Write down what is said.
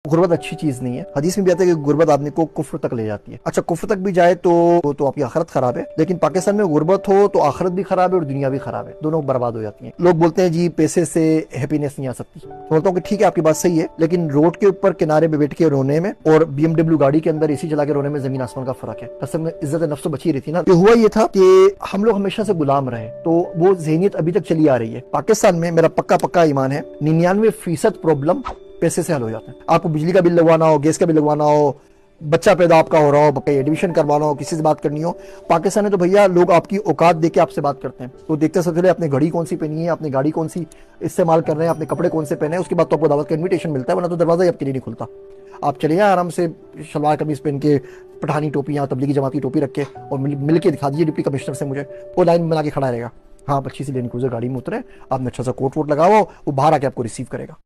गुर्बत अच्छी चीज नहीं है। हदीस में भी आता है कि गुर्बत आदमी को कुफ्र तक ले जाती है। अच्छा, कुफ्र तक भी जाए तो आपकी आखिरत खराब है, लेकिन पाकिस्तान में गुर्बत हो तो आखिरत भी खराब है और दुनिया भी खराब है, दोनों बर्बाद हो जाती है। लोग बोलते हैं जी पैसे से हैप्पीनेस नहीं आ सकती। बोलता हूँ कि ठीक है, आपकी बात सही है, लेकिन रोड के ऊपर किनारे पे बैठ के रोने में और BMW गाड़ी के अंदर AC चला के रोने में जमीन आसमान का फर्क है। कसम में इज्जत नफ्स तो बची रही थी ना। तो हुआ ये था कि हम लोग हमेशा से गुलाम रहे, तो वो ज़हनियत अभी तक चली आ रही है। पाकिस्तान में मेरा पक्का ईमान है 99% प्रॉब्लम पैसे से हल हो जाता है। आपको बिजली का बिल लगवाना हो, गैस का बिल लगवाना हो, बच्चा पैदा आपका हो रहा हो, कहीं एडमिशन करवाना हो, किसी से बात करनी हो, पाकिस्तान में तो भैया लोग आपकी औकात देख के आपसे बात करते हैं। तो देखते सबसे पहले अपनी घड़ी कौन सी पहनी है, अपनी गाड़ी कौन सी इस्तेमाल कर रहे हैं, अपने कपड़े कौन से पहने हैं, उसके बाद तो आपको दावत का इन्विटेशन मिलता है, वरना तो दरवाजा ही आपके लिए नहीं खुलता। आप चलिए आराम से शलवार कमीज पहन के, पठानी टोपी या तबलीगी जमात की टोपी रख के और मिल के दिखा दीजिए डिप्टी कमिश्नर से मुझे, वो लाइन बना के खड़ा रहेगा। हाँ, अच्छी सी लैंड क्रूजर गाड़ी में उतरे, आपने अच्छा सा कोट वोट लगाओ, वो बाहर आके आपको रिसीव करेगा।